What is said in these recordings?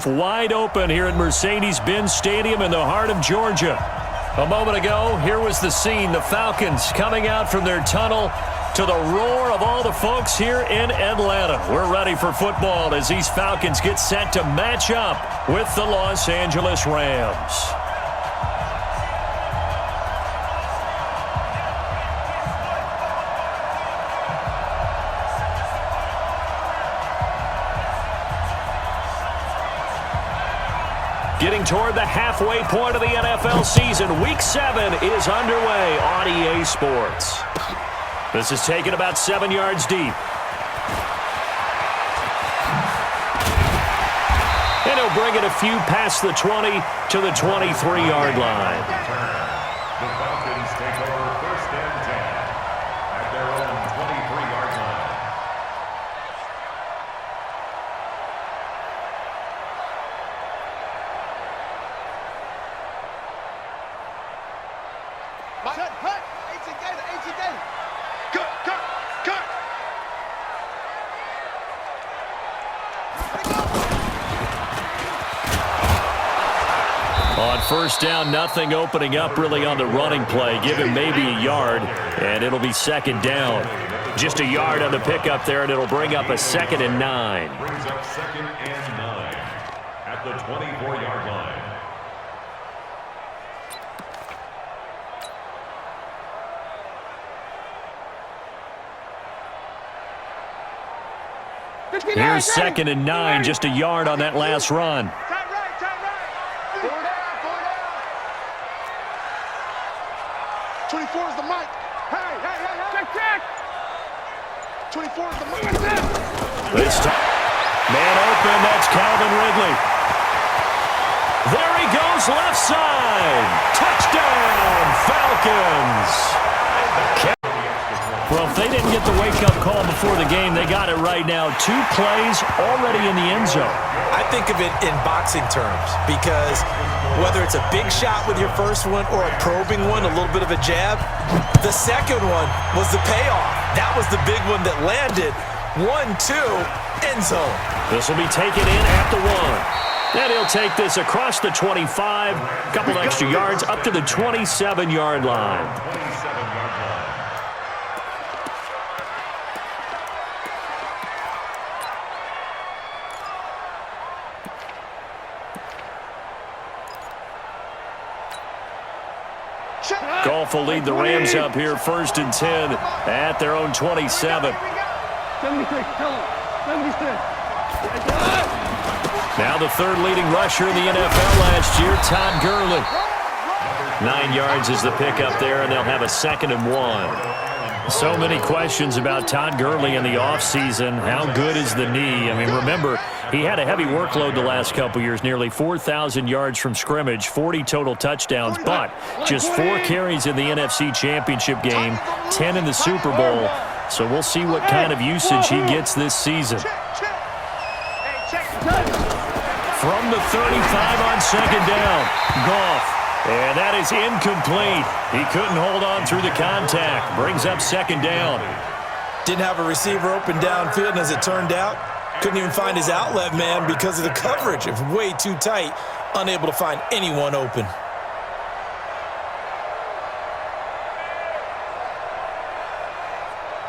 turf wide open here at Mercedes-Benz Stadium in the heart of Georgia. A moment ago, here was the scene. The Falcons coming out from their tunnel to the roar of all the folks here in Atlanta. We're ready for football as these Falcons get set to match up with the Los Angeles Rams. Getting toward the halfway point of the NFL season, Week 7 is underway on EA Sports. This is taken about 7 yards deep. And he'll bring it a few past the 20 to the 23-yard line. The Falcons take over 1st and 10 at their own 23-yard line. On 1st down, nothing opening up really on the running play. Give him maybe a yard, and it'll be 2nd down. Just a yard on the pickup there, and it'll bring up a 2nd and 9. Brings up 2nd and 9 at the 24-yard line. Here's 2nd and 9, just a yard on that last run. 24 is the mic. Hey. Check. 24 is the mic. This time, man open, that's Calvin Ridley. There he goes, left side. Touchdown, Falcons. Well, if they didn't get the wake-up call before the game, they got it right now. 2 plays already in the end zone. I think of it in boxing terms because whether it's a big shot with your first one or a probing one, a little bit of a jab, the second one was the payoff. That was the big one that landed. 1-2, end zone. This will be taken in at the 1. And he'll take this across the 25, a couple extra yards up to the 27-yard line. Goff will lead the Rams up here 1st and 10 at their own 27. Now the 3rd leading rusher in the NFL last year, Todd Gurley. 9 yards is the pickup there, and they'll have a 2nd and 1. So many questions about Todd Gurley in the offseason. How good is the knee? I mean, remember, he had a heavy workload the last couple years, nearly 4,000 yards from scrimmage, 40 total touchdowns, but just 4 carries in the NFC Championship game, 10 in the Super Bowl. So we'll see what kind of usage he gets this season. From the 35 on 2nd down, Goff. And that is incomplete. He couldn't hold on through the contact. Brings up 2nd down. Didn't have a receiver open downfield, and as it turned out, couldn't even find his outlet man because of the coverage. It was way too tight, unable to find anyone open.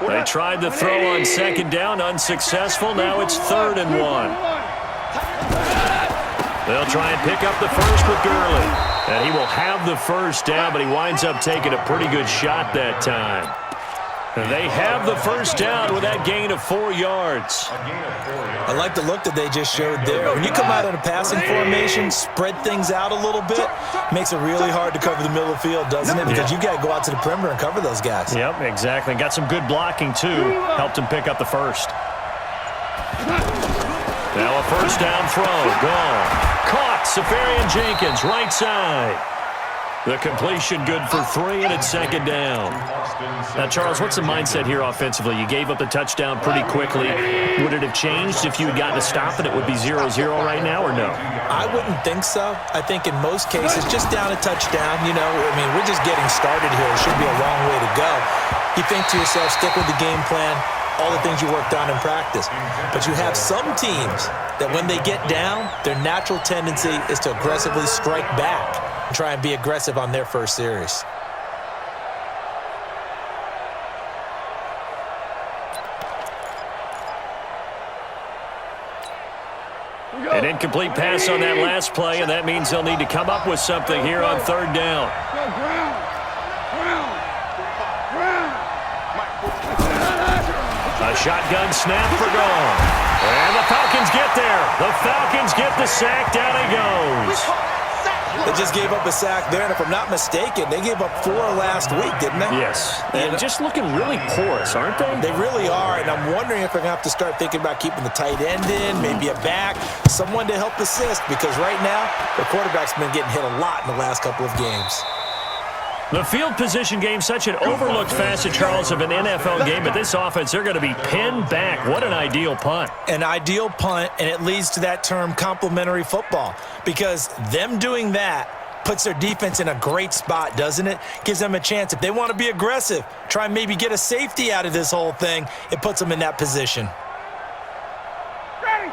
They tried the throw on 2nd down, unsuccessful. Now it's 3rd and 1. They'll try and pick up the first with Gurley. And he will have the 1st down, but he winds up taking a pretty good shot that time. They have the 1st down with that gain of 4 yards. I like the look that they just showed there. When you come out in a passing formation, spread things out a little bit, makes it really hard to cover the middle of the field, doesn't it? Because you got to go out to the perimeter and cover those guys. Yep, exactly. Got some good blocking, too. Helped him pick up the 1st. Now a 1st down throw. Gone. Caught. Safarian Jenkins, right side. The completion good for 3, and it's 2nd down. Now, Charles, what's the mindset here offensively? You gave up the touchdown pretty quickly. Would it have changed if you had gotten a stop and it would be 0-0 right now, or no? I wouldn't think so. I think in most cases, just down a touchdown, you know, I mean, we're just getting started here. It should be a long way to go. You think to yourself, stick with the game plan, all the things you worked on in practice. But you have some teams that when they get down, their natural tendency is to aggressively strike back and try and be aggressive on their first series. An incomplete pass on that last play, and that means they'll need to come up with something here on third down. A shotgun snap for gone. And the Falcons get there. The Falcons get the sack. Down he goes. They just gave up a sack there, and if I'm not mistaken, they gave up 4 last week, didn't they? Yes. And just looking really porous, aren't they? They really are, and I'm wondering if they're going to have to start thinking about keeping the tight end in, maybe a back, someone to help assist, because right now, the quarterback's been getting hit a lot in the last couple of games. The field position game, such an overlooked facet, Charles, of an NFL game, but this offense, they're going to be pinned back. What an ideal punt. An ideal punt, and it leads to that term complementary football, because them doing that puts their defense in a great spot, doesn't it? Gives them a chance. If they want to be aggressive, try and maybe get a safety out of this whole thing, it puts them in that position.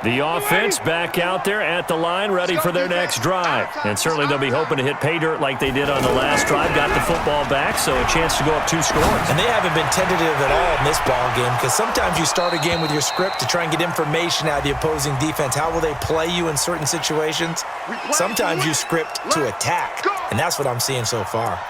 The offense back out there at the line, ready for their next drive. And certainly they'll be hoping to hit pay dirt like they did on the last drive. Got the football back, so a chance to go up 2 scores. And they haven't been tentative at all in this ball game, because sometimes you start a game with your script to try and get information out of the opposing defense. How will they play you in certain situations? Sometimes you script to attack, and that's what I'm seeing so far.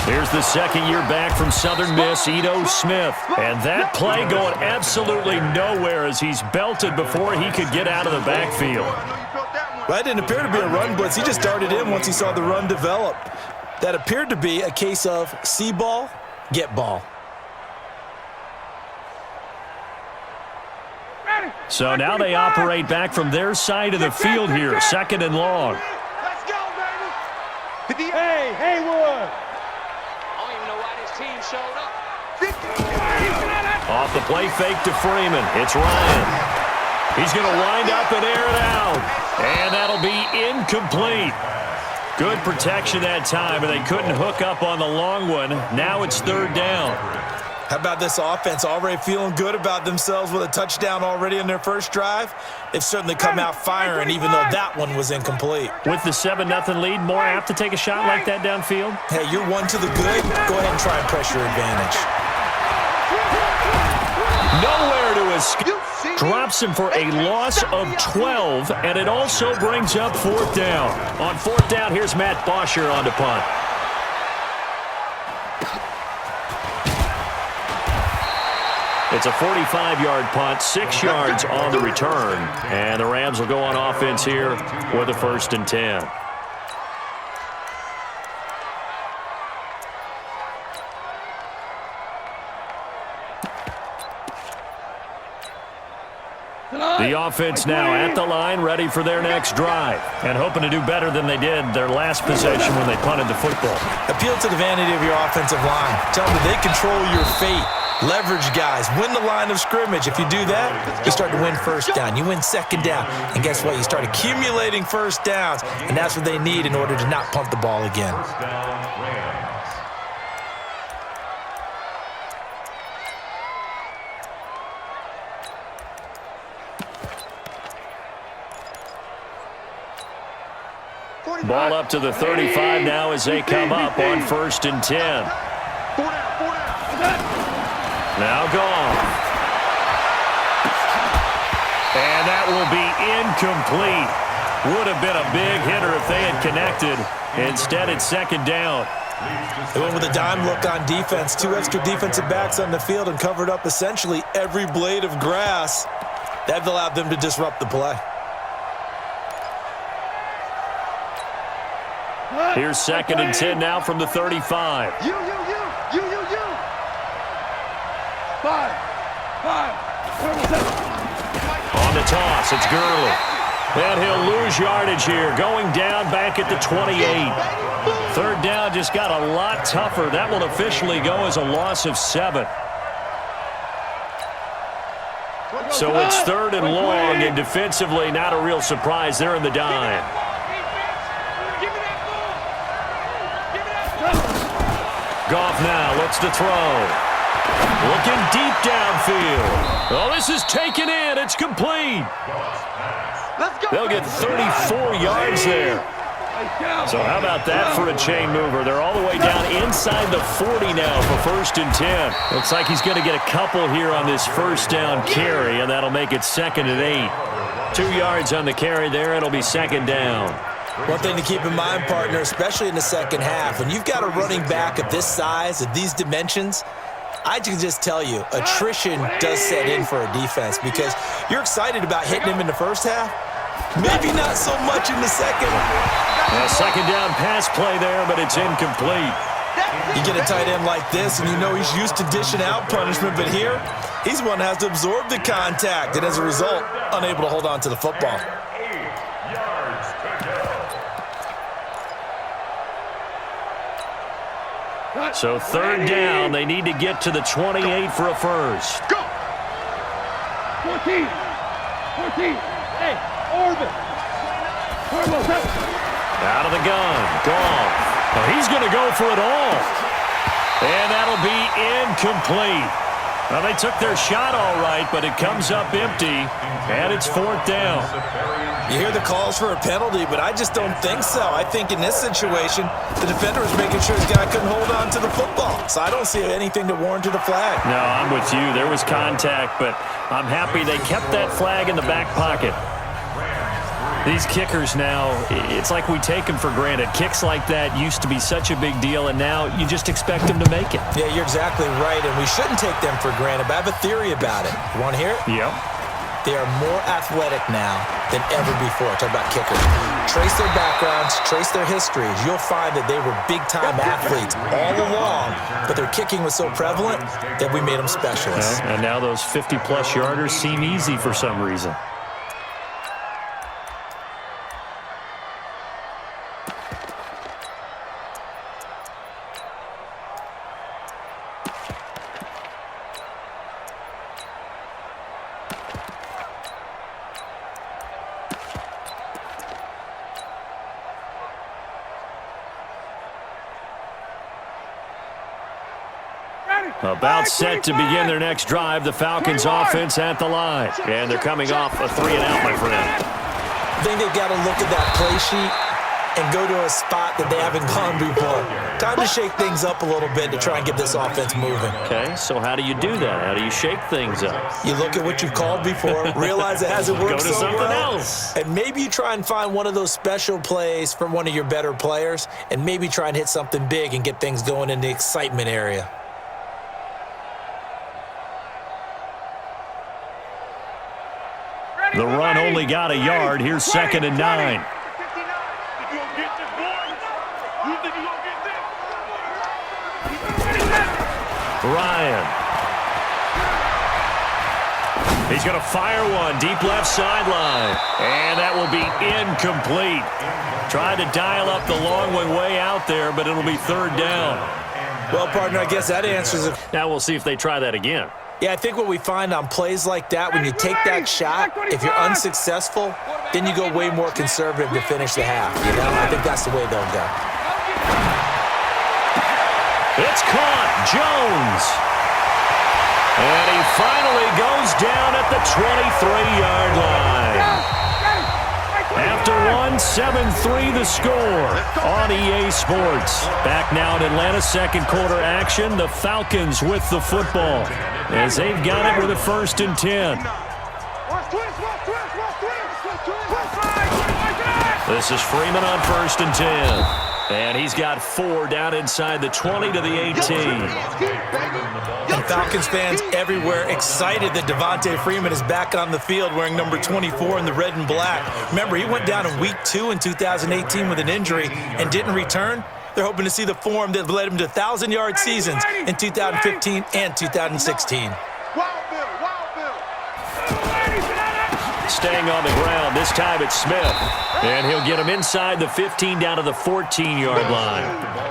Here's the second year back from Southern Miss, Ito Smith. And that play going absolutely nowhere as he's belted before he could get out of the backfield. Well, that didn't appear to be a run blitz. He just darted in once he saw the run develop. That appeared to be a case of see ball, get ball. So now they operate back from their side of the field here, 2nd and long. Let's go, baby. Hey, Haywood. I don't even know why this team showed up. Off the play fake to Freeman. It's Ryan. He's going to wind up and air it out. And that'll be incomplete. Good protection that time, and they couldn't hook up on the long one. Now it's 3rd down. How about this offense already feeling good about themselves with a touchdown already in their first drive? They've certainly come out firing, even though that one was incomplete. With the 7-0 lead, more apt to take a shot like that downfield? Hey, you're one to the good. Go ahead and try and press your advantage. Nowhere to escape. Drops him for a loss of 12, and it also brings up 4th down. On 4th down, here's Matt Bosher on to punt. It's a 45-yard punt, 6 yards on the return. And the Rams will go on offense here with a 1st and 10. The offense now at the line, ready for their next drive, and hoping to do better than they did their last possession when they punted the football. Appeal to the vanity of your offensive line. Tell them they control your fate. Leverage guys. Win the line of scrimmage. If you do that, you start to win 1st down. You win 2nd down. And guess what? You start accumulating 1st downs, and that's what they need in order to not punt the ball again. Ball up to the 35 now as they come up on 1st and 10. Now gone. And that will be incomplete. Would have been a big hitter if they had connected. Instead, it's 2nd down. They went with a dime look on defense. 2 extra defensive backs on the field and covered up essentially every blade of grass. That allowed them to disrupt the play. Here's 2nd and 10 now from the 35. You. 5. On the toss, it's Gurley. And he'll lose yardage here, going down back at the 28. Third down just got a lot tougher. That will officially go as a loss of 7. So it's 3rd and long, and defensively not a real surprise. They're in the dime. Goff now looks to throw. Looking deep downfield. Oh, this is taken in. It's complete. They'll get 34 yards there. So how about that for a chain mover? They're all the way down inside the 40 now for 1st and 10. Looks like he's going to get a couple here on this first down carry, and that'll make it 2nd and 8. 2 yards on the carry there. It'll be 2nd down. One thing to keep in mind, partner, especially in the second half, when you've got a running back of this size, of these dimensions, I can just tell you, attrition does set in for a defense because you're excited about hitting him in the first half. Maybe not so much in the second. A 2nd down pass play there, but it's incomplete. You get a tight end like this, and you know he's used to dishing out punishment, but here, he's one that has to absorb the contact, and as a result, unable to hold on to the football. So 3rd down, they need to get to the 28 for a first. Go! 14. Hey, Orban. Out of the gun, Goff. Oh, he's going to go for it all. And that'll be incomplete. Well, they took their shot all right, but it comes up empty, and it's 4th down. You hear the calls for a penalty, but I just don't think so. I think in this situation, the defender was making sure his guy couldn't hold on to the football. So I don't see anything to warrant a flag. No, I'm with you. There was contact, but I'm happy they kept that flag in the back pocket. These kickers now, it's like we take them for granted. Kicks like that used to be such a big deal, and now you just expect them to make it. Yeah, you're exactly right, and we shouldn't take them for granted, but I have a theory about it. You want to hear it? Yep. They are more athletic now than ever before. Talk about kickers. Trace their backgrounds, trace their histories. You'll find that they were big-time athletes all along, but their kicking was so prevalent that we made them specialists. And now those 50-plus yarders seem easy for some reason. About set to begin their next drive, the Falcons offense at the line. And thee coming off a 3-and-out, my friend. I think they've got to look at that play sheet and go to a spot that they haven't gone before. Time to shake things up a little bit to try and get this offense moving. Okay, so how do you do that? How do you shake things up? You look at what you've called before, realize it hasn't worked Go to so something well, else. and maybe you try and find one of those special plays from one of your better players, and maybe try and hit something big and get things going in the excitement area. The run only got a yard. Here's 2nd and 9. Ryan. He's going to fire one deep left sideline. And that will be incomplete. Tried to dial up the long one way out there, but it'll be 3rd down. Well, partner, I guess that answers it. Now we'll see if they try that again. Yeah, I think what we find on plays like that, when you take that shot, if you're unsuccessful, then you go way more conservative to finish the half. You know, I think that's the way they'll go. It's caught. Jones. And he finally goes down at the 23-yard line. After one, 7-3 the score on EA Sports. Back now in Atlanta's second quarter action. The Falcons with the football as they've got it with a 1st and 10. This is Freeman on 1st and 10. And he's got 4 down inside the 20 to the 18. And Falcons fans everywhere excited that Devontae Freeman is back on the field wearing number 24 in the red and black. Remember, he went down in week 2 in 2018 with an injury and didn't return. They're hoping to see the form that led him to 1,000-yard seasons in 2015 and 2016. staying on the ground. This time it's Smith. And he'll get him inside the 15 down to the 14-yard line.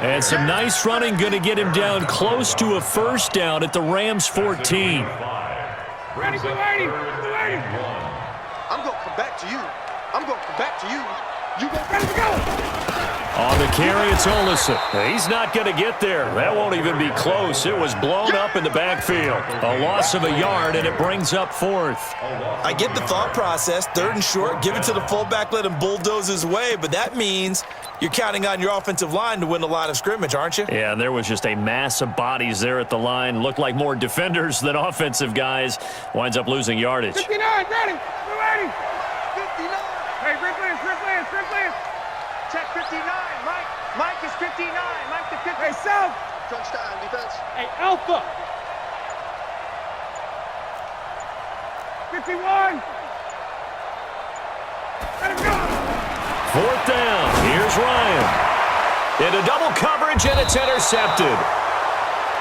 And some nice running going to get him down close to a first down at the Rams' 14. Ready, get ready, get ready. I'm going to come back to you. I'm going to come back to you. You go, ready to go. On the carry, it's Olsen. He's not going to get there. That won't even be close. It was blown up in the backfield. A loss of a yard, and it brings up fourth. I get the thought process. 3rd and short, give it to the fullback, let him bulldoze his way, but that means you're counting on your offensive line to win the line of scrimmage, aren't you? Yeah, and there was just a mass of bodies there at the line. Looked like more defenders than offensive guys. Winds up losing yardage. 59, ready, we're ready. 59. Hey, Rip Lance. Check 59, Mike. Mike is 59. Mike the 50. Hey, South. Touchdown, defense. Hey, Alpha. 51. Let him go. 4th down. Here's Ryan. Into double coverage, and it's intercepted.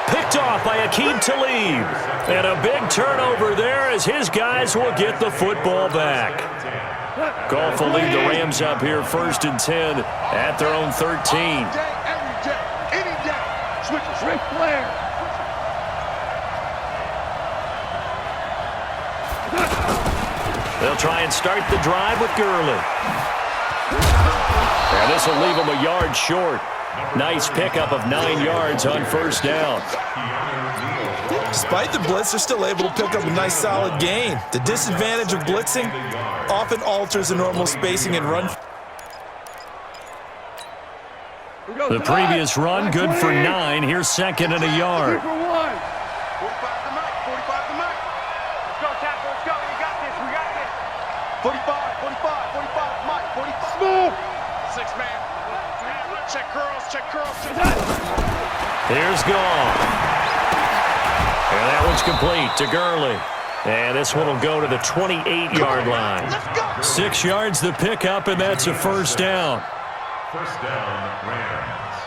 Picked off by Akeem Talib. And a big turnover there as his guys will get the football back. Goff will lead the Rams up here 1st and 10 at their own 13. All day, every day, any day. Switches. Ric Flair. They'll try and start the drive with Gurley. And this will leave them a yard short. Nice pickup of 9 yards on 1st down. Despite the blitz, they're still able to pick up a nice solid gain. The disadvantage of blitzing often alters the normal spacing and run. The previous run, good for 9. Here's 2nd and a yard. 45 to Mike. 45 to Mike. Let's go, Tackle. Let's go. You got this. We got this. 45, Mike. 45. Smooth. 6 man. Check curls. Here's Goff. And that one's complete to Gurley. And this one will go to the 28-yard line. 6 yards the pickup, and that's a 1st down. 1st down, Rams.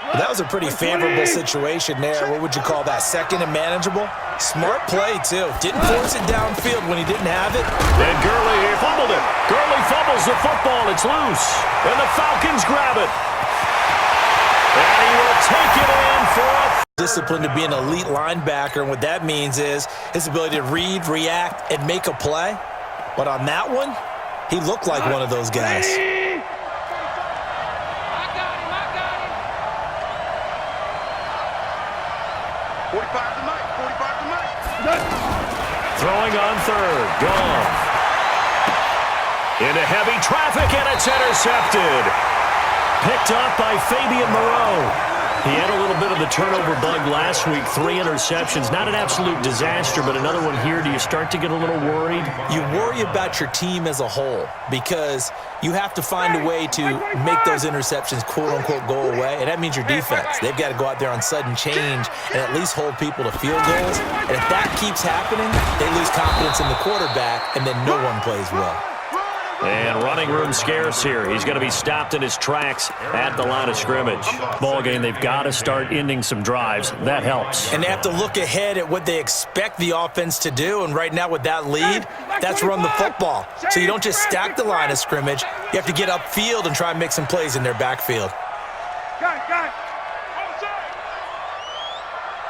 Well, that was a pretty favorable situation there. What would you call that? 2nd and manageable? Smart play, too. Didn't force it downfield when he didn't have it. And Gurley, he fumbled it. Gurley fumbles the football. It's loose. And the Falcons grab it. And he will take it in for a discipline to be an elite linebacker, and what that means is his ability to read, react, and make a play. But on that one, he looked like one of those guys. I got him. 45 to Mike. throwing on 3rd. Goff. Into heavy traffic, and it's intercepted. Picked up by Fabian Moreau. He had a little bit of the turnover bug last week, 3 interceptions. Not an absolute disaster, but another one here. Do you start to get a little worried? You worry about your team as a whole because you have to find a way to make those interceptions, quote-unquote, go away, and that means your defense. They've got to go out there on sudden change and at least hold people to field goals. And if that keeps happening, they lose confidence in the quarterback, and then no one plays well. And running room scarce here. He's going to be stopped in his tracks at the line of scrimmage. Ball game, they've got to start ending some drives. That helps. And they have to look ahead at what they expect the offense to do. And right now with that lead, that's run the football. So you don't just stack the line of scrimmage. You have to get upfield and try and make some plays in their backfield. Got it.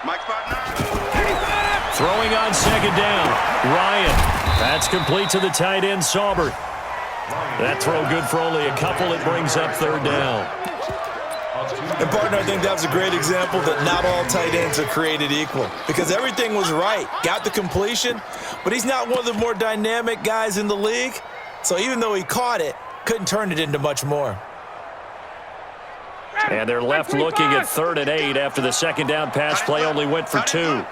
Mike 5-9. Throwing on 2nd down. Ryan. That's complete to the tight end, Saubert. That throw good for only a couple. It brings up 3rd down. And, partner, I think that was a great example that not all tight ends are created equal because everything was right. Got the completion, but he's not one of the more dynamic guys in the league. So even though he caught it, couldn't turn it into much more. And they're left looking at 3rd and 8 after the 2nd down pass play only went for 2. Hey,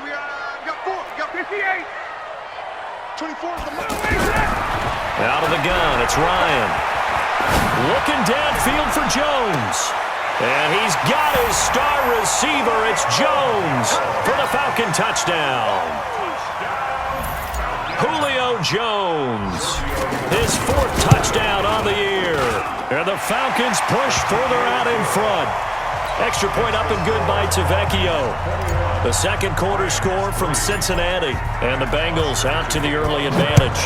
we got 4. We got 58. 24 is the most. Out of the gun, it's Ryan. Looking downfield for Jones. And he's got his star receiver. It's Jones for the Falcon touchdown. Julio Jones, his 4th touchdown on the year. And the Falcons push further out in front. Extra point up and good by Tavecchio. The second quarter score from Cincinnati. And the Bengals out to the early advantage.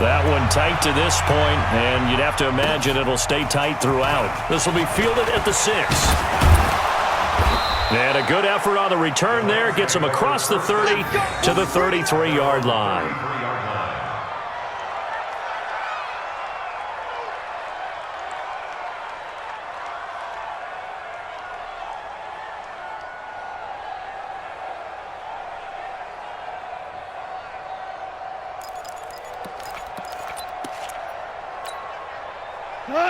That one tight to this point, and you'd have to imagine it'll stay tight throughout. This will be fielded at the 6. And a good effort on the return there. Gets them across the 30 to the 33-yard line.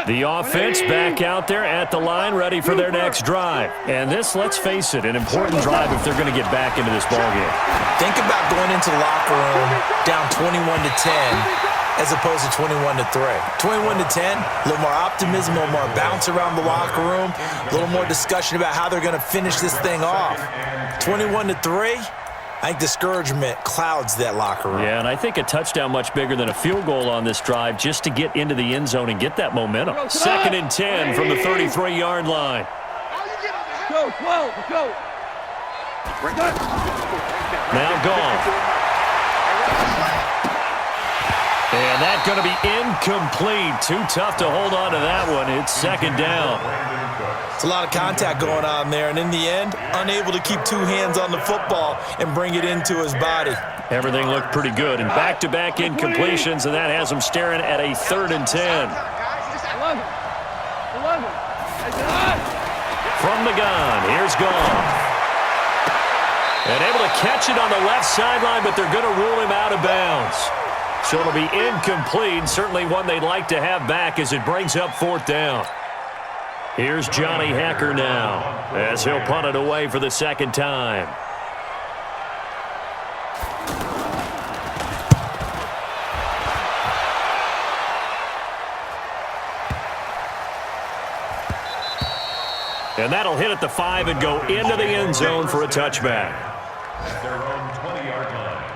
The offense back out there at the line, ready for their next drive. And this, let's face it, an important drive if they're going to get back into this ballgame. Think about going into the locker room down 21-10 as opposed to 21-3. 21-10, a little more optimism, a little more bounce around the locker room, a little more discussion about how they're going to finish this thing off. 21-3. I think discouragement clouds that locker room. Yeah, and I think a touchdown much bigger than a field goal on this drive just to get into the end zone and get that momentum. 2nd and 10 from the 33-yard line. Go, 12, go. Now gone. And that's going to be incomplete. Too tough to hold on to that one. It's 2nd down. It's a lot of contact going on there, and in the end, unable to keep two hands on the football and bring it into his body. Everything looked pretty good, and back-to-back incompletions, and that has them staring at a 3rd and 10. 11. From the gun, here's Goff. And able to catch it on the left sideline, but they're going to rule him out of bounds. So it'll be incomplete, certainly one they'd like to have back as it brings up 4th down. Here's Johnny Hecker now as he'll punt it away for the 2nd time. And that'll hit at the 5 and go into the end zone for a touchback. At their own 20-yard line.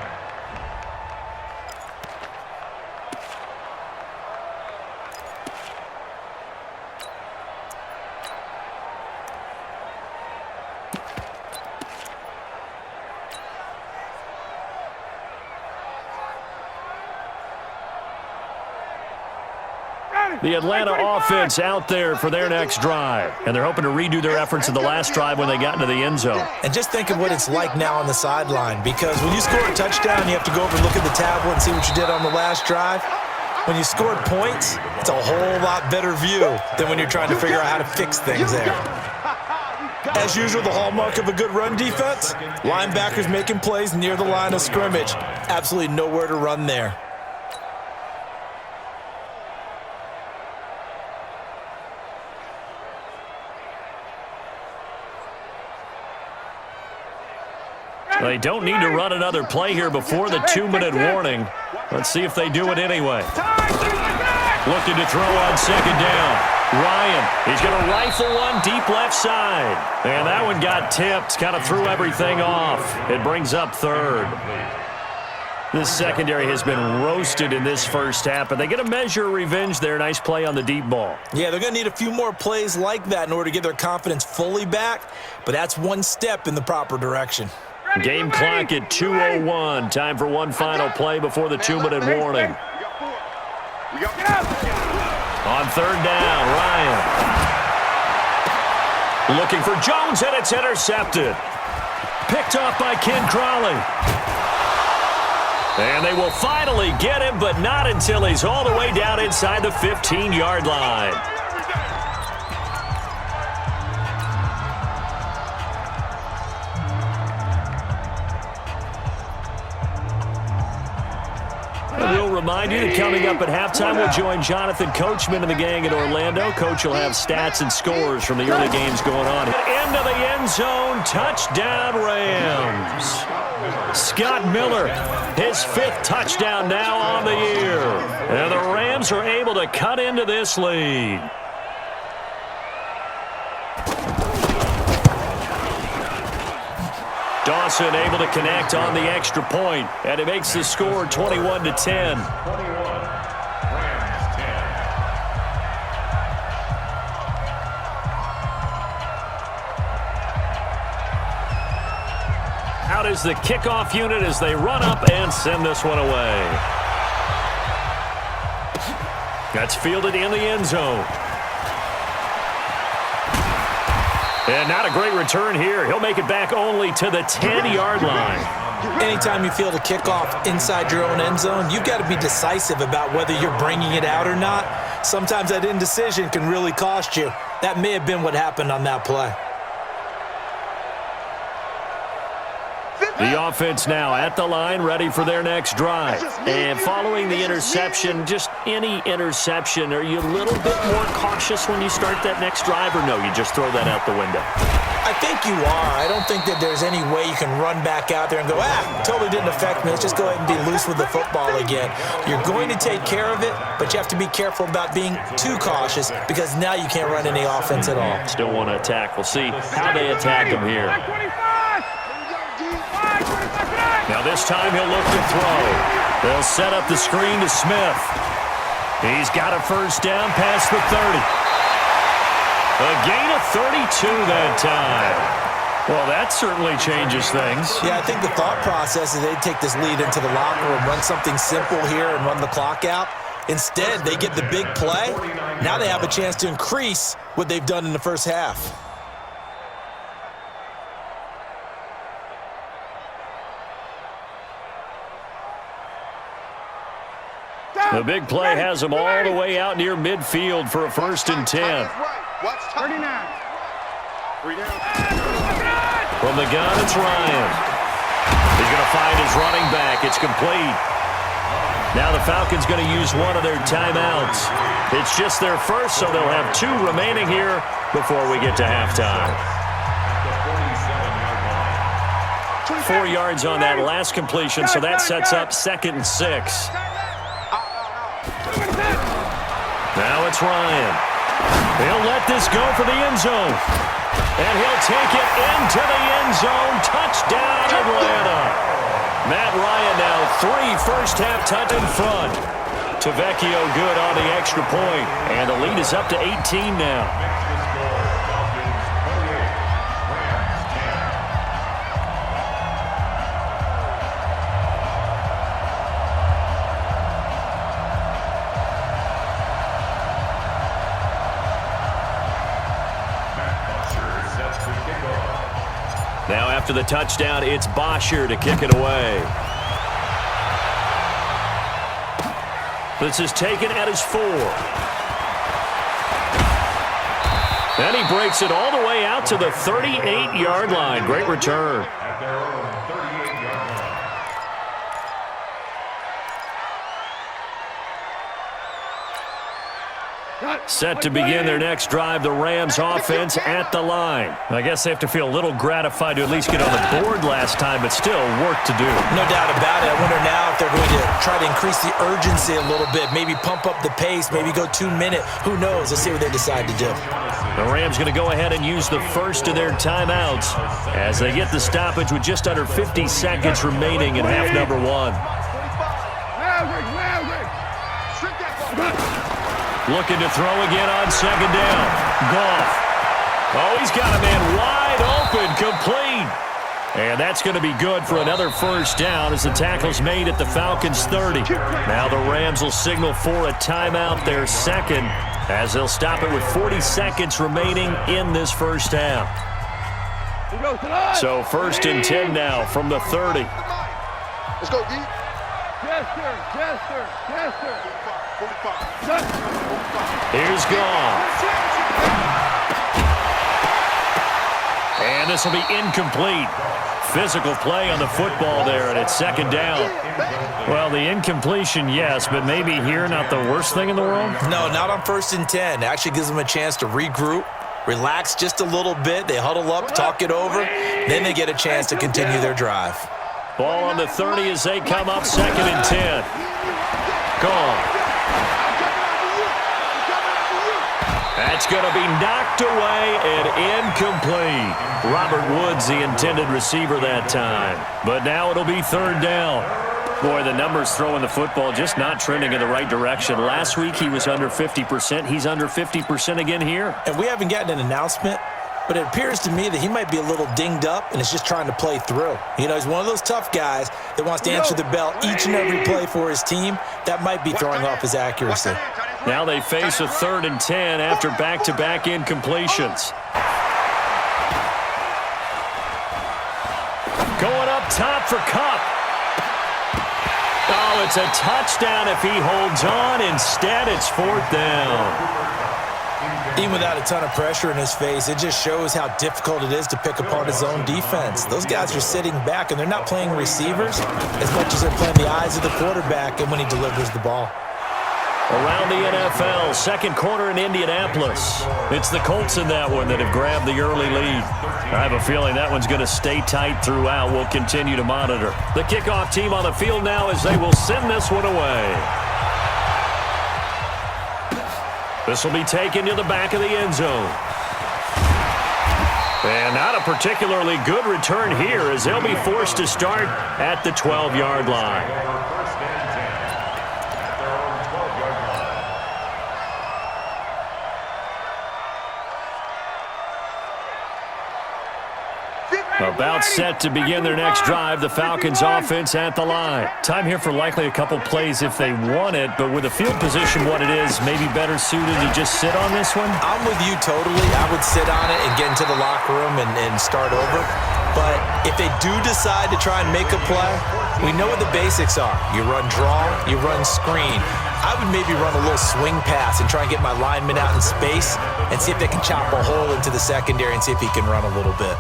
The Atlanta offense out there for their next drive. And they're hoping to redo their efforts in the last drive when they got into the end zone. And just think of what it's like now on the sideline, because when you score a touchdown, you have to go over and look at the tablet and see what you did on the last drive. When you scored points, it's a whole lot better view than when you're trying to figure out how to fix things there. As usual, the hallmark of a good run defense, linebackers making plays near the line of scrimmage. Absolutely nowhere to run there. They don't need to run another play here before the 2-minute warning. Let's see if they do it anyway. Looking to throw on 2nd down. Ryan, he's going to rifle one deep left side. And that one got tipped, kind of threw everything off. It brings up 3rd. This secondary has been roasted in this first half, but they get a measure of revenge there. Nice play on the deep ball. Yeah, they're going to need a few more plays like that in order to get their confidence fully back, but that's one step in the proper direction. Game clock at 2:01. Time for one final play before the 2-minute warning. On 3rd down, Ryan. Looking for Jones, and it's intercepted. Picked off by Ken Crawley. And they will finally get him, but not until he's all the way down inside the 15-yard line. We'll remind you that coming up at halftime, we'll join Jonathan Coachman and the gang in Orlando. Coach will have stats and scores from the early games going on. Into the end zone, touchdown Rams. Scott Miller, his 5th touchdown now on the year. And the Rams are able to cut into this lead. Dawson able to connect on the extra point, and it makes the score 21-10. 21. Rams 10. is the kickoff unit as they run up and send this one away. That's fielded in the end zone. And not a great return here. He'll make it back only to the 10-yard line. Anytime you field a kickoff inside your own end zone, you've got to be decisive about whether you're bringing it out or not. Sometimes that indecision can really cost you. That may have been what happened on that play. The offense now at the line, ready for their next drive. And following the interception, just any interception, are you a little bit more cautious when you start that next drive, or no, you just throw that out the window? I think you are. I don't think that there's any way you can run back out there and go, totally didn't affect me. Let's just go ahead and be loose with the football again. You're going to take care of it, but you have to be careful about being too cautious because now you can't run any offense at all. Still want to attack. We'll see how they attack him here. Now this time he'll look to throw. They'll set up the screen to Smith. He's got a first down past the 30. A gain of 32 that time. Well, that certainly changes things. Yeah, I think the thought process is they'd take this lead into the locker room, run something simple here and run the clock out. Instead, they get the big play. Now they have a chance to increase what they've done in the first half. The big play has them all the way out near midfield for a 1st and 10. Watch 39. 3 down. From the gun, it's Ryan. He's going to find his running back. It's complete. Now the Falcons going to use one of their timeouts. It's just their first, so they'll have 2 remaining here before we get to halftime. 4 yards on that last completion, so that sets up 2nd and 6. Now it's Ryan. He'll let this go for the end zone. And he'll take it into the end zone. Touchdown, Atlanta. Matt Ryan now 3 first-half touchdowns in front. Tavecchio good on the extra point. And the lead is up to 18 now. Now after the touchdown, it's Bosher to kick it away. This is taken at his 4. And he breaks it all the way out to the 38-yard line. Great return. At their own 38-yard line. Set to begin their next drive, the Rams offense at the line. I guess they have to feel a little gratified to at least get on the board last time, but still work to do. No doubt about it. I wonder now if they're going to try to increase the urgency a little bit, maybe pump up the pace, maybe go 2-minute. Who knows? Let's see what they decide to do. The Rams going to go ahead and use the first of their timeouts as they get the stoppage with just under 50 seconds remaining in half number 1. Looking to throw again on 2nd down. Goff. Oh, he's got a man wide open, complete. And that's going to be good for another first down as the tackle's made at the Falcons' 30. Now the Rams will signal for a timeout, their 2nd, as they'll stop it with 40 seconds remaining in this first half. So 1st and 10 now from the 30. Let's go, D. Chester. 45. Here's Goff. And this will be incomplete. Physical play on the football there, and it's 2nd down. Well, the incompletion, yes, but maybe here not the worst thing in the world? No, not on 1st and 10. It actually gives them a chance to regroup, relax just a little bit. They huddle up, talk it over. Then they get a chance to continue their drive. Ball on the 30 as they come up 2nd and 10. Goff. That's going to be knocked away and incomplete. Robert Woods, the intended receiver that time. But now it'll be 3rd down. Boy, the numbers throwing the football just not trending in the right direction. Last week he was under 50%. He's under 50% again here. And we haven't gotten an announcement but it appears to me that he might be a little dinged up and is just trying to play through. You know, he's one of those tough guys that wants to answer the bell each and every play for his team. That might be throwing off his accuracy. Now they face a 3rd and 10 after back-to-back incompletions. Going up top for Kupp. Oh, it's a touchdown if he holds on. Instead, it's 4th down. Even without a ton of pressure in his face, it just shows how difficult it is to pick apart his own defense. Those guys are sitting back, and they're not playing receivers as much as they're playing the eyes of the quarterback and when he delivers the ball. Around the NFL, second quarter in Indianapolis. It's the Colts in that one that have grabbed the early lead. I have a feeling that one's going to stay tight throughout. We'll continue to monitor. The kickoff team on the field now as they will send this one away. This will be taken to the back of the end zone. And not a particularly good return here as they'll be forced to start at the 12-yard line. About set to begin their next drive, the Falcons offense at the line. Time here for likely a couple plays if they want it, but with the field position what it is, maybe better suited to just sit on this one? I'm with you totally. I would sit on it and get into the locker room and start over. But if they do decide to try and make a play, we know what the basics are. You run draw, you run screen. I would maybe run a little swing pass and try and get my lineman out in space and see if they can chop a hole into the secondary and see if he can run a little bit.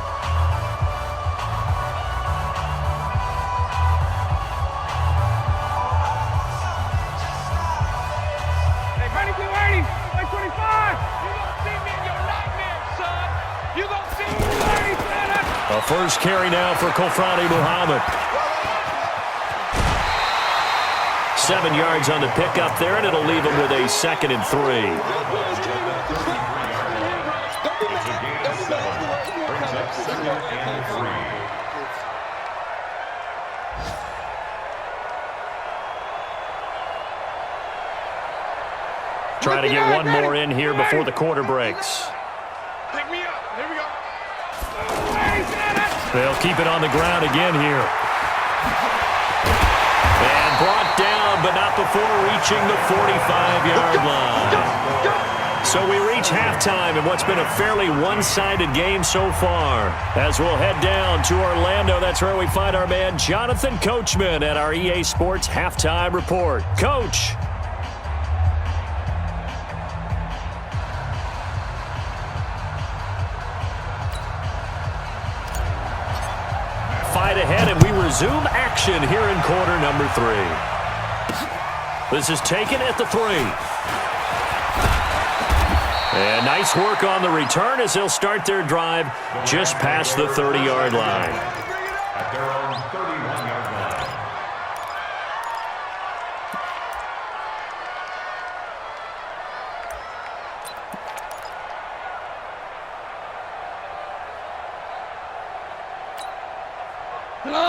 First carry now for Kofrani Muhammad. 7 yards on the pickup there, and it'll leave him with a 2nd and 3. Trying to get one more in here before the quarter breaks. Pick me up. Here we go. They'll keep it on the ground again here. And brought down, but not before reaching the 45-yard line. So we reach halftime in what's been a fairly one-sided game so far. As we'll head down to Orlando, that's where we find our man Jonathan Coachman at our EA Sports Halftime Report. Coach. Ahead, and we resume action here in quarter number 3. This is taken at the 3. And nice work on the return as they'll start their drive just past the 30-yard line. At their own 31-yard line.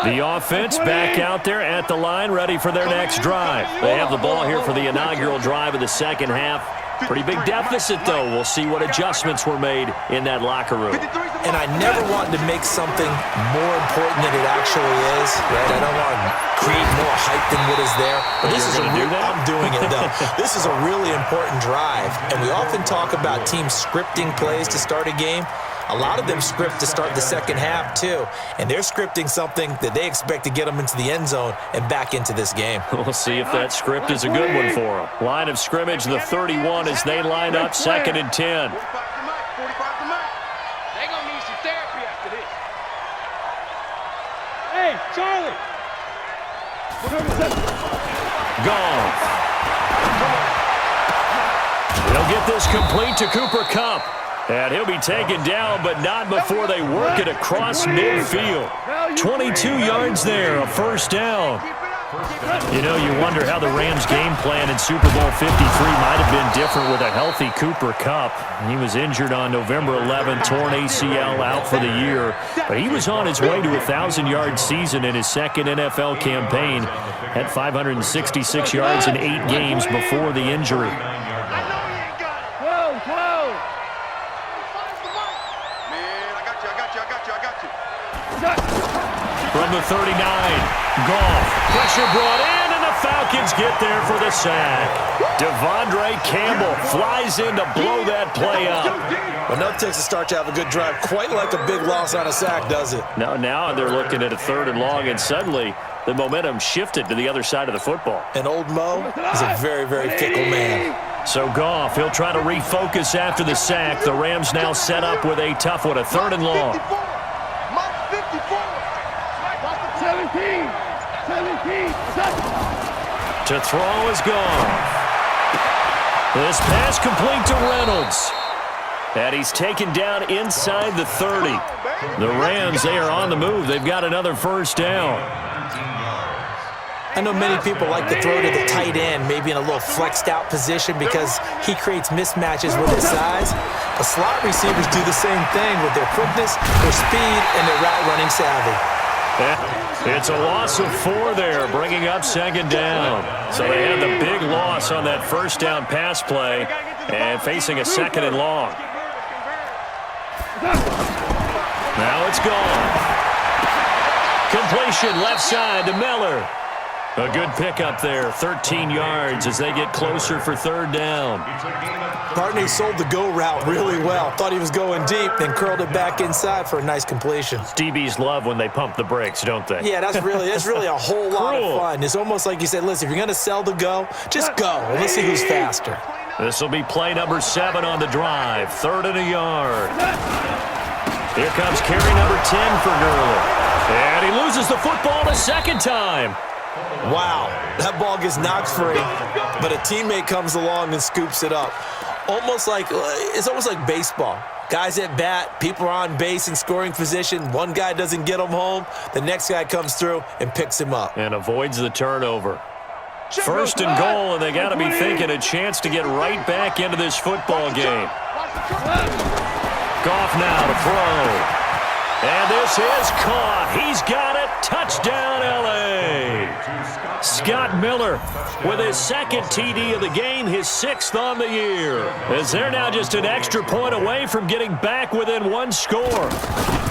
The offense back out there at the line, ready for their next drive. They have the ball here for the inaugural drive of the second half. Pretty big deficit, though. We'll see what adjustments were made in that locker room. And I never want to make something more important than it actually is. Right? I don't want to create more hype than what is there. But this is I'm doing it, though. This is a really important drive. And we often talk about teams scripting plays to start a game. A lot of them script to start the second half, too. And they're scripting something that they expect to get them into the end zone and back into this game. We'll see if that script is a good one for them. Line of scrimmage, the 31 as they line up, 2nd and 10. 45 to Mike. 45 to Mike. They're going to need some therapy after this. Hey, Charlie. Gone. They'll get this complete to Cooper Kupp. And he'll be taken down, but not before they work it across midfield. 22 yards there, a first down. You know, you wonder how the Rams' game plan in Super Bowl 53 might have been different with a healthy Cooper Kupp. He was injured on November 11th, torn ACL, out for the year. But he was on his way to a 1,000-yard season in his second NFL campaign. Had 566 yards in 8 games before the injury. Man, from the 39. Goff, pressure brought in, and the Falcons get there for the sack. Devondre Campbell flies in to blow that play up. Enough takes to start to have a good drive. Quite like a big loss on a sack, does it? Now they're looking at a 3rd and long, and suddenly the momentum shifted to the other side of the football. And old Mo is a very, very fickle man. So Goff, he'll try to refocus after the sack. The Rams now set up with a tough one, a 3rd and long. 17. To throw is Goff. This pass complete to Reynolds. And he's taken down inside the 30. The Rams, they are on the move. They've got another 1st down. I know many people like to throw to the tight end, maybe in a little flexed out position because he creates mismatches with his size. But slot receivers do the same thing with their quickness, their speed, and their route running savvy. It's a loss of 4 there, bringing up 2nd down. So they had the big loss on that 1st down pass play and facing a 2nd and long. Now it's gone. Completion left side to Miller. A good pickup there, 13 yards as they get closer for 3rd down. Barney sold the go route really well. Thought he was going deep, then curled it back inside for a nice completion. DBs love when they pump the brakes, don't they? Yeah, that's really a whole lot of fun. It's almost like you said, listen, if you're going to sell the go, just go. And let's see who's faster. This will be play number 7 on the drive. 3rd and a yard. Here comes carry number 10 for Gurley. And he loses the football a 2nd time. Wow, that ball gets knocked free, but a teammate comes along and scoops it up. It's almost like baseball. Guys at bat, people are on base in scoring position. One guy doesn't get him home. The next guy comes through and picks him up. And avoids the turnover. 1st and goal, and they got to be thinking a chance to get right back into this football game. Goff now to throw. And this is caught. He's got it. Touchdown, L.A. Scott Miller with his 2nd TD of the game, his 6th on the year. As they're now just an extra point away from getting back within 1 score.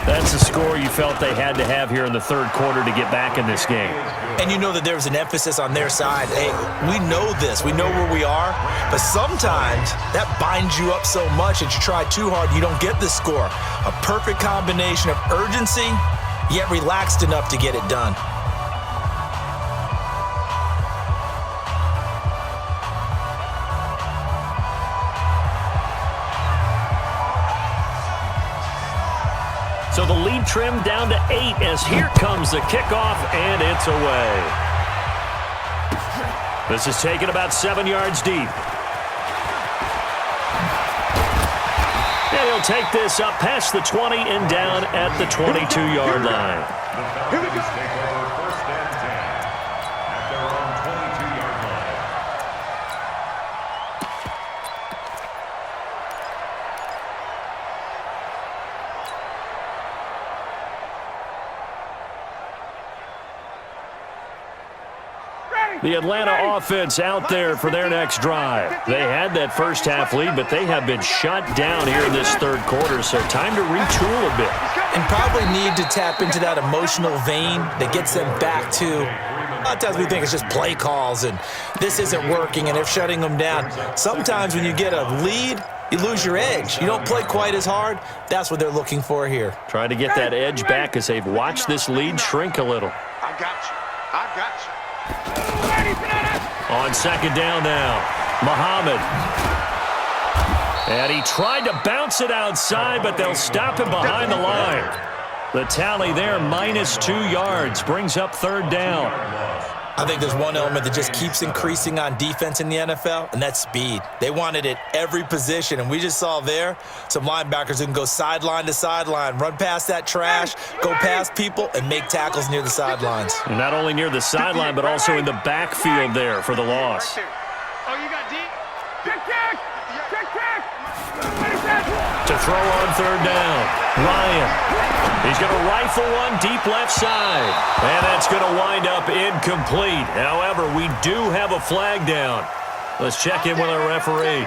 That's the score you felt they had to have here in the 3rd quarter to get back in this game. And you know that there's an emphasis on their side. Hey, we know this. We know where we are. But sometimes that binds you up so much that you try too hard, you don't get the score. A perfect combination of urgency, yet relaxed enough to get it done. So the lead trimmed down to 8 as here comes the kickoff, and it's away. This is taken about 7 yards deep. And he'll take this up past the 20 and down at the 22-yard line. The Falcons take over 1st and 10 at their own 22-yard line. The Atlanta offense out there for their next drive. They had that 1st half lead, but they have been shut down here in this 3rd quarter, so time to retool a bit. And probably need to tap into that emotional vein that gets them back to, a lot of times we think it's just play calls and this isn't working and they're shutting them down. Sometimes when you get a lead, you lose your edge. You don't play quite as hard. That's what they're looking for here. Trying to get that edge back as they've watched this lead shrink a little. I got you. On 2nd down now, Muhammad. And he tried to bounce it outside, but they'll stop him behind the line. The tally there, -2 yards, brings up 3rd down. I think there's one element that just keeps increasing on defense in the NFL, and that's speed. They want it at every position, and we just saw there some linebackers who can go sideline to sideline, run past that trash, go past people, and make tackles near the sidelines. And not only near the sideline, but also in the backfield there for the loss. Oh, you got deep? Check. To throw on 3rd down, Ryan. He's going to rifle one deep left side. And that's going to wind up incomplete. However, we do have a flag down. Let's check in with our referee.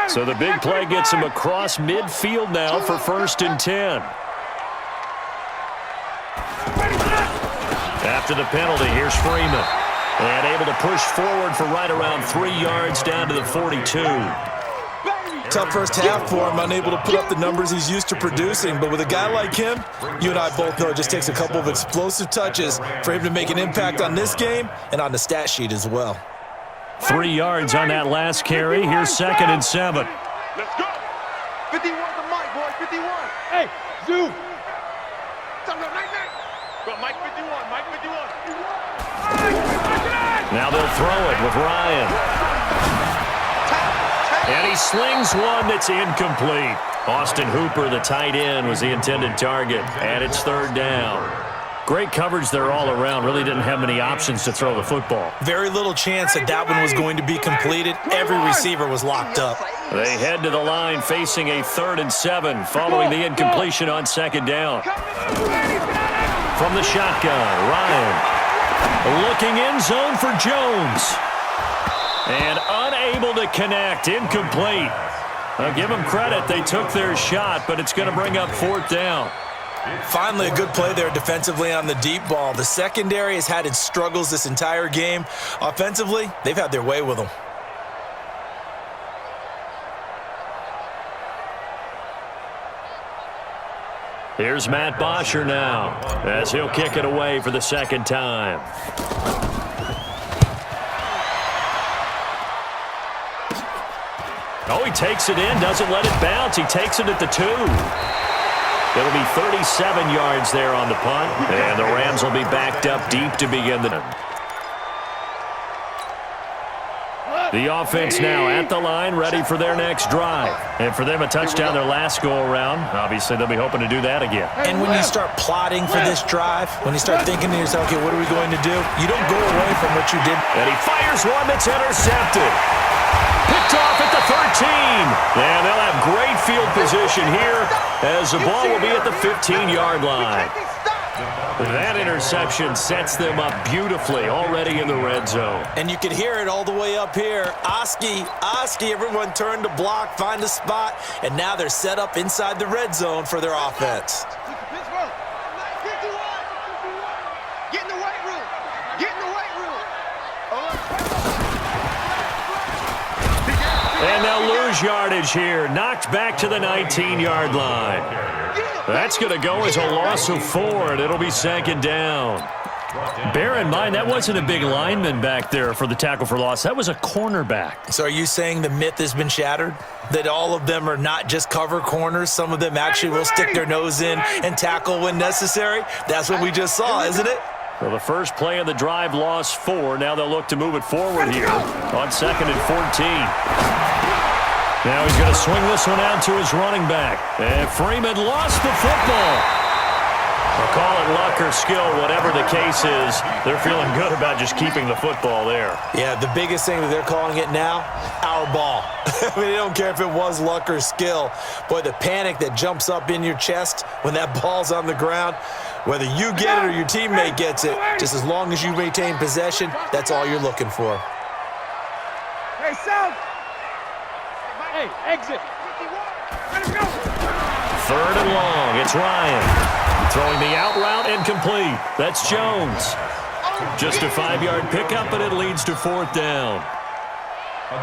So the big play gets him across midfield now for 1st and 10. After the penalty, here's Freeman. And able to push forward for right around 3 yards down to the 42. Tough first half for him, unable to put up the numbers he's used to producing. But with a guy like him, you and I both know it just takes a couple of explosive touches for him to make an impact on this game and on the stat sheet as well. 3 yards on that last carry. Here's 2nd and 7. Let's go. 51 to Mike, boy. 51. Hey, Zoo. Go, Mike 51. Mike 51. Now they'll throw it with Ryan. And he slings one that's incomplete. Austin Hooper, the tight end, was the intended target. And it's 3rd down. Great coverage there all around. Really didn't have many options to throw the football. Very little chance that one was going to be completed. Every receiver was locked up. They head to the line facing a 3rd and 7 following the incompletion on 2nd down. From the shotgun, Ryan looking in zone for Jones. And unable to connect, incomplete. I'll give them credit. They took their shot, but it's going to bring up 4th down. Finally, a good play there defensively on the deep ball. The secondary has had its struggles this entire game. Offensively, they've had their way with them. Here's Matt Bosher now as he'll kick it away for the 2nd time. Oh, he takes it in, doesn't let it bounce. He takes it at the 2. It'll be 37 yards there on the punt, and the Rams will be backed up deep to begin the... The offense now at the line, ready for their next drive. And for them, a touchdown their last go-around. Obviously, they'll be hoping to do that again. And when you start plotting for this drive, when you start thinking to yourself, okay, what are we going to do? You don't go away from what you did. And he fires one that's intercepted. Picked off at the 13. And they'll have great field position here as the ball will be at the 15-yard line. That interception sets them up beautifully already in the red zone. And you can hear it all the way up here. Oski, everyone turned to block, find a spot, and now they're set up inside the red zone for their offense. Get in the weight room. Get in the weight room. And they'll lose yardage here. Knocked back to the 19-yard line. That's going to go as a loss of 4, and it'll be 2nd down. Bear in mind, that wasn't a big lineman back there for the tackle for loss. That was a cornerback. So are you saying the myth has been shattered? That all of them are not just cover corners? Some of them actually will stick their nose in and tackle when necessary? That's what we just saw, isn't it? Well, the first play of the drive lost 4. Now they'll look to move it forward here on 2nd and 14. Now he's going to swing this one out to his running back. And Freeman lost the football. We'll call it luck or skill, whatever the case is. They're feeling good about just keeping the football there. Yeah, the biggest thing that they're calling it now, our ball. I mean, they don't care if it was luck or skill. Boy, the panic that jumps up in your chest when that ball's on the ground, whether you get it or your teammate gets it, just as long as you maintain possession, that's all you're looking for. Hey, South! Hey, exit! Let him go! 3rd and long. It's Ryan. Throwing the out route incomplete. That's Jones. Just a 5-yard pickup, but it leads to 4th down.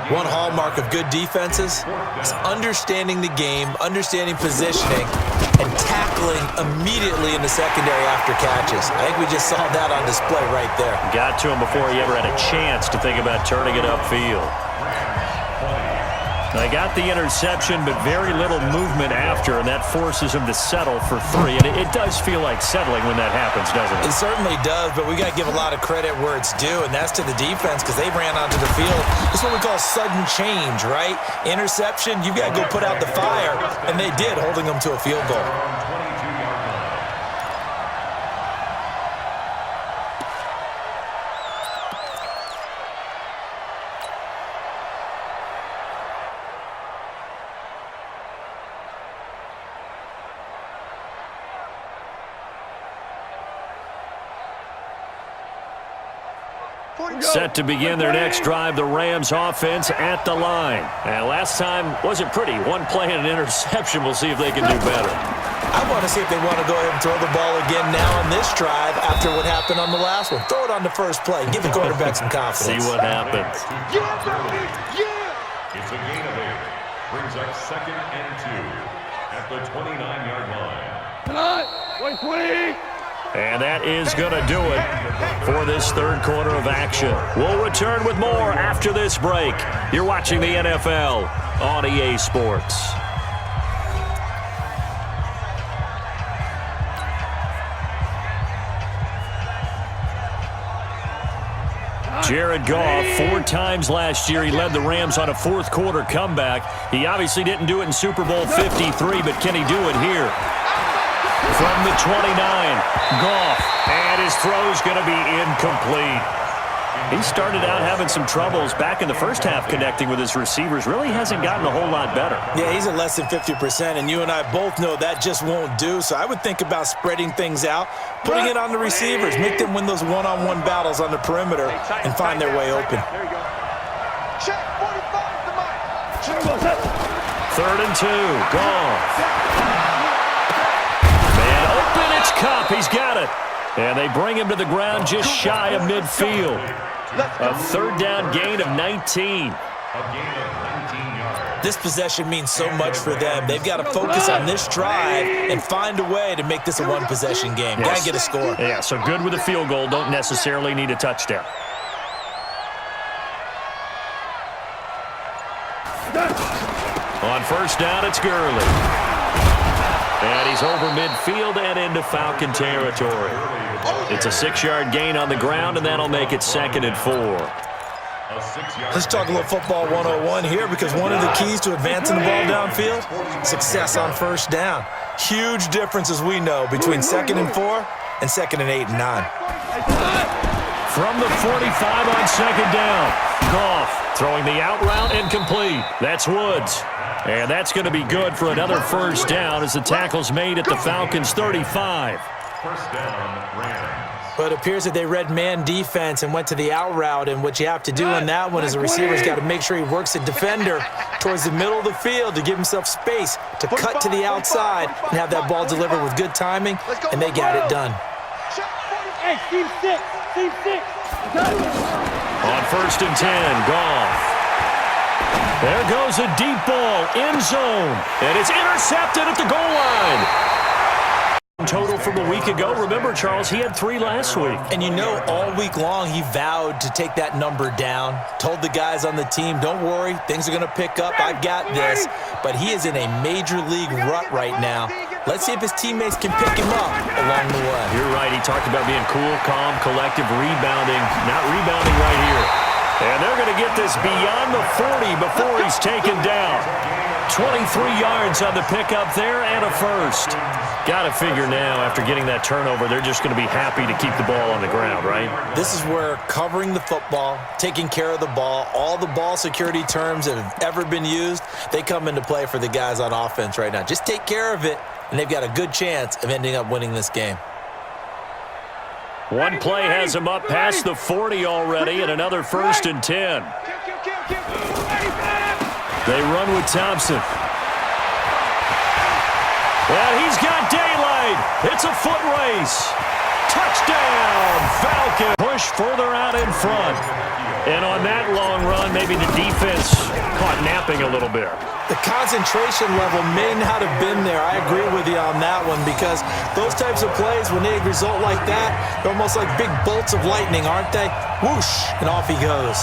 One hallmark of good defenses is understanding the game, understanding positioning, and tackling immediately in the secondary after catches. I think we just saw that on display right there. Got to him before he ever had a chance to think about turning it upfield. They got the interception, but very little movement after, and that forces him to settle for 3. And it does feel like settling when that happens, doesn't it? It certainly does, but we got to give a lot of credit where it's due, and that's to the defense because they ran onto the field. This is what we call sudden change, right? Interception, you've got to go put out the fire, and they did, holding them to a field goal. Set to begin their next drive, the Rams offense at the line. And last time wasn't pretty. One play and an interception. We'll see if they can do better. I want to see if they want to go ahead and throw the ball again now on this drive after what happened on the last one. Throw it on the first play. Give the quarterback some confidence. See what happens. Yeah, baby! Yeah! It's a gain of 8. Brings up 2nd and 2 at the 29-yard line. Wait, please! And that is going to do it for this third quarter of action. We'll return with more after this break. You're watching the NFL on EA Sports. Jared Goff, 4 times last year, he led the Rams on a fourth quarter comeback. He obviously didn't do it in Super Bowl 53, but can he do it here? From the 29, Goff, and his throw's going to be incomplete. He started out having some troubles back in the first half connecting with his receivers. Really hasn't gotten a whole lot better. Yeah, he's at less than 50%, and you and I both know that just won't do. So I would think about spreading things out, putting it on the receivers, make them win those one-on-one battles on the perimeter, and find their way open. There you go. Check 45 the mic. 3rd and 2, Goff. Man open, it's Cup. He's got it. And they bring him to the ground just shy of midfield. A 3rd down gain of 19. A gain of 19 yards. This possession means so much for them. They've got to focus on this drive and find a way to make this a one-possession game. Got to get a score. Yeah, so good with a field goal. Don't necessarily need a touchdown. On 1st down, it's Gurley. And he's over midfield and into Falcon territory. It's a 6-yard gain on the ground, and that'll make it 2nd and 4. Let's talk a little football 101 here, because one of the keys to advancing the ball downfield, success on 1st down. Huge difference, as we know, between 2nd and 4 and 2nd and 8 and 9. From the 45 on 2nd down, Goff throwing the out route incomplete. That's Woods. And that's going to be good for another 1st down as the tackle's made at the Falcons' 35. 1st down, Rams. But it appears that they read man defense and went to the out route, and what you have to do on that one is the receiver's got to make sure he works the defender towards the middle of the field to give himself space to cut to the outside and have that ball delivered with good timing, and they got it done. Hey, team 6. Team 6. On 1st and 10, Goff. There goes a deep ball, end zone, and it's intercepted at the goal line. Total from a week ago. Remember, Charles, he had 3 last week. And you know, all week long he vowed to take that number down, told the guys on the team, don't worry, things are going to pick up, I've got this. But he is in a major league rut right now. Let's see if his teammates can pick him up along the way. You're right, he talked about being cool, calm, collective, rebounding. Not rebounding right here. And they're going to get this beyond the 40 before he's taken down. 23 yards on the pickup there and a 1st. Got to figure now, after getting that turnover, they're just going to be happy to keep the ball on the ground, right? This is where covering the football, taking care of the ball, all the ball security terms that have ever been used, they come into play for the guys on offense right now. Just take care of it, and they've got a good chance of ending up winning this game. One play has him up past the 40 already, and another 1st and 10. They run with Thompson. And he's got daylight. It's a foot race. Touchdown, Falcon. Push further out in front. And on that long run, maybe the defense caught napping a little bit. The concentration level may not have been there. I agree with you on that one, because those types of plays, when they result like that, they're almost like big bolts of lightning, aren't they? Whoosh, and off he goes.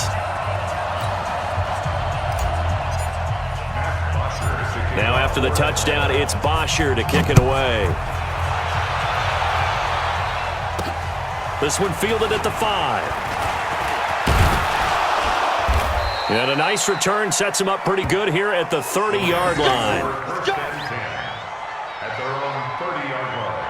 Now after the touchdown, it's Bosher to kick it away. This one fielded at the 5. And a nice return sets him up pretty good here at the 30-yard line. At their own 30-yard line.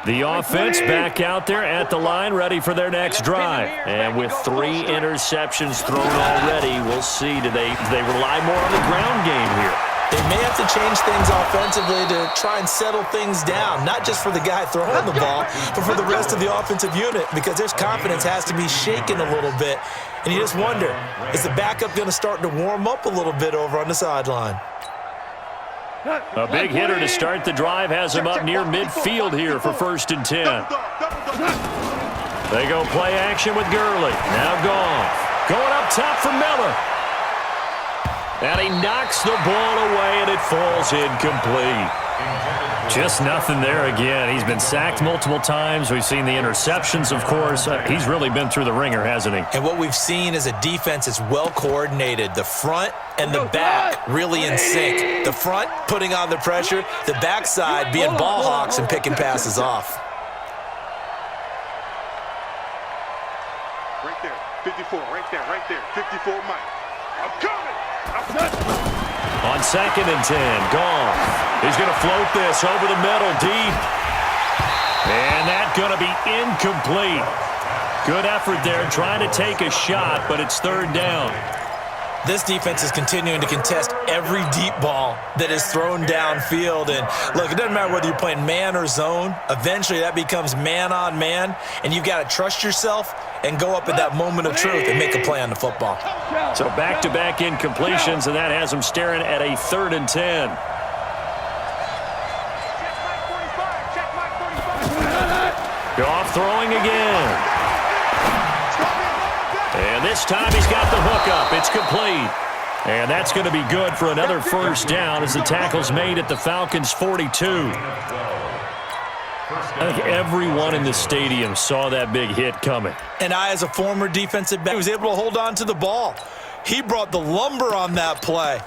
The offense back out there at the line, ready for their next drive. And with 3 interceptions thrown already, we'll see. Do they rely more on the ground game here? They may have to change things offensively to try and settle things down, not just for the guy throwing the ball, but for the rest of the offensive unit, because their confidence has to be shaken a little bit. And you just wonder, is the backup going to start to warm up a little bit over on the sideline? A big hitter to start the drive has him up near midfield here for 1st and 10. They go play action with Gurley. Now Goff. Going up top for Miller. And he knocks the ball away, and it falls incomplete. Just nothing there again. He's been sacked multiple times. We've seen the interceptions, of course. He's really been through the ringer, hasn't he? And what we've seen is a defense that's well coordinated. The front and the back really in sync. The front putting on the pressure. The backside being ball hawks and picking passes off. Right there, 54, right there, 54, Mike. I'm coming! On 2nd and 10, Goff. He's going to float this over the middle deep. And that's going to be incomplete. Good effort there trying to take a shot, but it's 3rd down. This defense is continuing to contest every deep ball that is thrown downfield. And look, it doesn't matter whether you're playing man or zone. Eventually that becomes man on man, and you've got to trust yourself and go up at that moment of truth and make a play on the football. So back-to-back incompletions, and that has them staring at a 3rd and 10. Goff throwing again. And this time he's got the hook up. It's complete. And that's going to be good for another 1st down as the tackle's made at the Falcons' 42. I think everyone in the stadium saw that big hit coming. And I, as a former defensive back, was able to hold on to the ball. He brought the lumber on that play.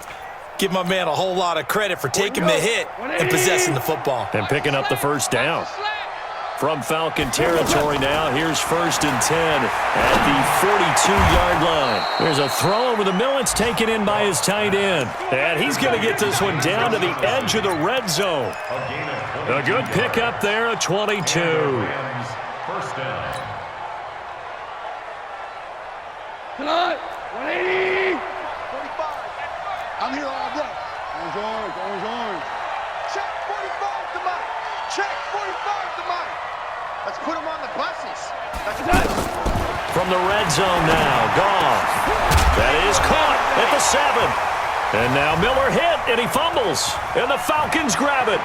Give my man a whole lot of credit for taking the hit and possessing the football. And picking up the 1st down. From Falcon territory now, here's 1st and 10 at the 42-yard line. There's a throw over the middle. It's taken in by his tight end. And he's going to get this one down to the edge of the red zone. A good pickup there at 22. 1st down. Tonight, 180. 45. I'm here all day. Orange. Check 45 to Mike. Check 45 to Mike. Let's put him on the buses. From the red zone now, Goff. That is caught at the 7. And now Miller hit, and he fumbles. And the Falcons grab it.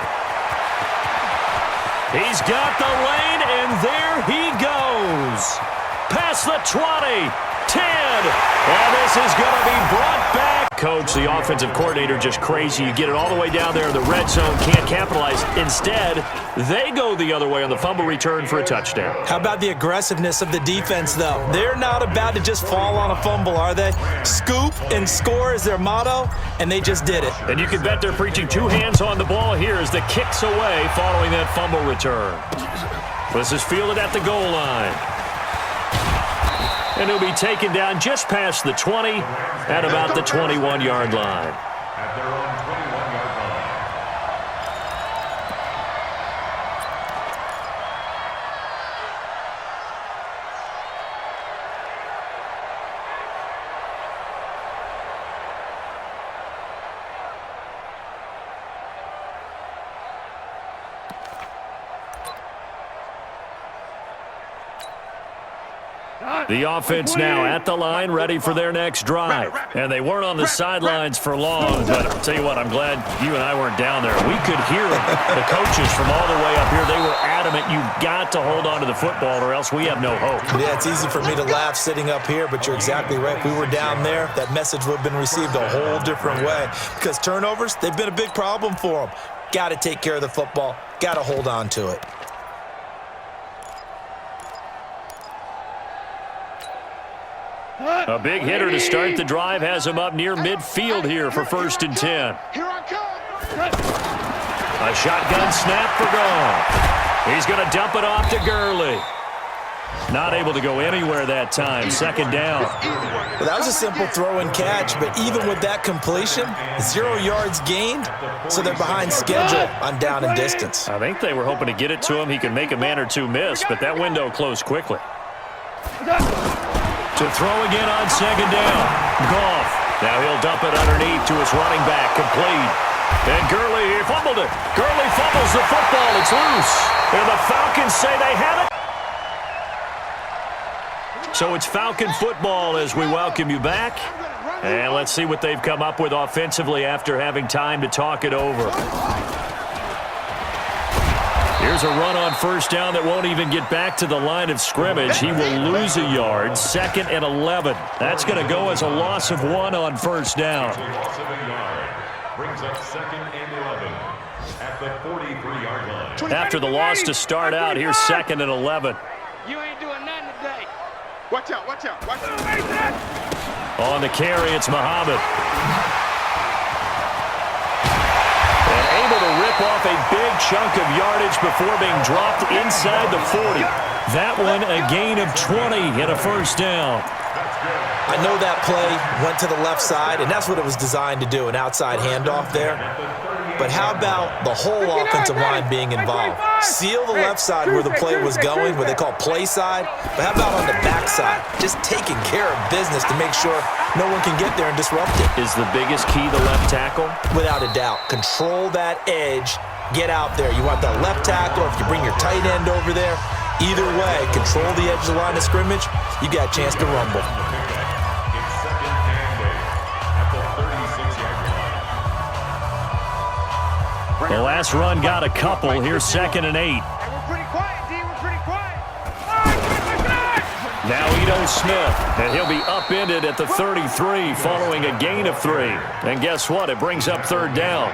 He's got the lane, and there he goes. Past the 20, 10, and this is going to be brought back. Coach, the offensive coordinator, just crazy. You get it all the way down there in the red zone, can't capitalize. Instead, they go the other way on the fumble return for a touchdown. How about the aggressiveness of the defense, though? They're not about to just fall on a fumble, are they? Scoop and score is their motto, and they just did it. And you can bet they're preaching 2 hands on the ball here as the kick's away following that fumble return. This is fielded at the goal line. And he'll be taken down just past the 20 at about the 21-yard line. At their own 21-yard line. The offense now at the line, ready for their next drive. And they weren't on the sidelines for long, but I'll tell you what, I'm glad you and I weren't down there. We could hear them. The coaches from all the way up here, they were adamant, you've got to hold on to the football or else we have no hope. Yeah, it's easy for me to laugh sitting up here, but you're exactly right. If we were down there, that message would have been received a whole different way. Because turnovers, they've been a big problem for them. Got to take care of the football. Got to hold on to it. A big hitter to start the drive has him up near midfield here for 1st and 10. Here I come. A shotgun snap for Goff. He's going to dump it off to Gurley. Not able to go anywhere that time. 2nd down. Well, that was a simple throw and catch, but even with that completion, 0 yards gained, so they're behind schedule on down and distance. I think they were hoping to get it to him. He could make a man or two miss, but that window closed quickly. To throw again on 2nd down. Goff Now he'll dump it underneath to his running back, complete. And Gurley, he fumbled it. Gurley fumbles the football. It's loose. And the Falcons say they have it. So it's Falcon football as we welcome you back. And let's see what they've come up with offensively after having time to talk it over. Here's a run on first down that won't even get back to the line of scrimmage. He will lose a yard, 2nd and 11. That's going to go as a loss of 1 on first down. Loss of a yard. Brings up 2nd and 11 at the 43-yard line. After the loss to start out, here's 2nd and 11. You ain't doing nothing today. Watch out, watch out, watch out. On the carry, it's Muhammad. And able to rip off a big chunk of yardage before being dropped inside the 40. That one a gain of 20 and a first down. I know that play went to the left side, and that's what it was designed to do, an outside handoff there. But how about the whole offensive line being involved? Seal the left side where the play was going, what they call play side. But how about on the back side? Just taking care of business to make sure no one can get there and disrupt it. Is the biggest key the left tackle? Without a doubt. Control that edge. Get out there. You want that left tackle. If you bring your tight end over there, either way, control the edge of the line of scrimmage, you got a chance to rumble. It's 2nd and 8 at the 36-yard line. The last run got a couple. Here's 2nd and 8. Hey, we're pretty quiet, D. We're pretty quiet. Now Ito Smith, and he'll be upended at the 33 following a gain of 3. And guess what? It brings up 3rd down.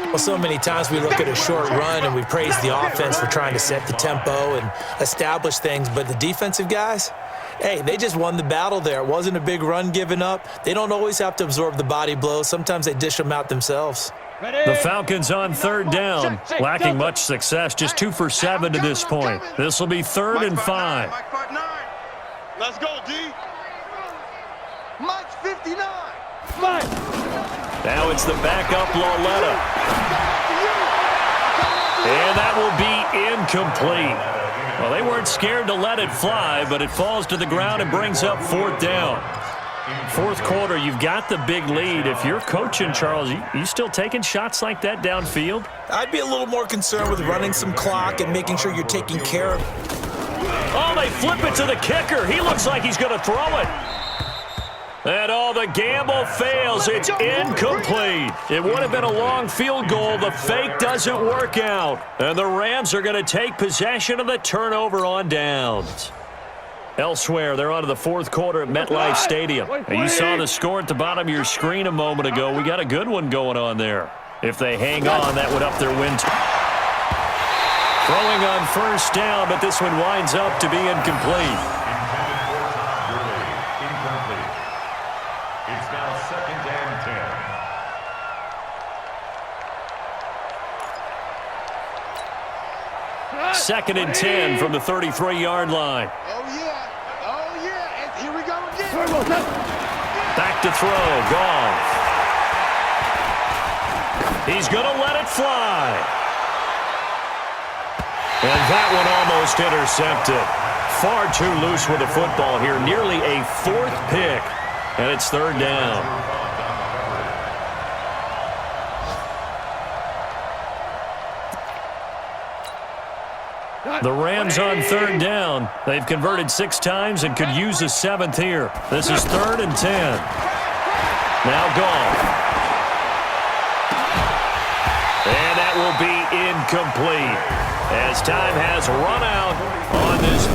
Well, so many times we look at a short run and we praise the offense for trying to set the tempo and establish things, but the defensive guys, hey, they just won the battle there. It wasn't a big run given up. They don't always have to absorb the body blows. Sometimes they dish them out themselves. The Falcons on 3rd down, lacking much success, just 2 for 7 to this point. This will be 3rd and 5. Mike 5-9. Let's go, D. Mike's 59. Mike. Now it's the backup Lauletta. And that will be incomplete. Well, they weren't scared to let it fly, but it falls to the ground and brings up 4th down. 4th quarter, you've got the big lead. If you're coaching, Charles, you still taking shots like that downfield? I'd be a little more concerned with running some clock and making sure you're taking care of. Oh, they flip it to the kicker. He looks like he's going to throw it. And the gamble fails. It's incomplete. It would have been a long field goal. The fake doesn't work out. And the Rams are going to take possession of the turnover on downs. Elsewhere, they're on to the 4th quarter at MetLife Stadium. And you saw the score at the bottom of your screen a moment ago. We got a good one going on there. If they hang on, that would up their win. Throwing on first down, but this one winds up to be incomplete. Incomplete. It's now 2nd and 2nd and 10 from the 33-yard line. Oh, yeah. Oh, yeah. And here we go again. Back to throw. Goff. He's going to let it fly. And that one almost intercepted. Far too loose with the football here. Nearly a 4th pick. And it's 3rd down. The Rams on 3rd down. They've converted 6 times and could use a 7th here. This is 3rd and 10. Now Goff. And that will be incomplete as time has run out on this.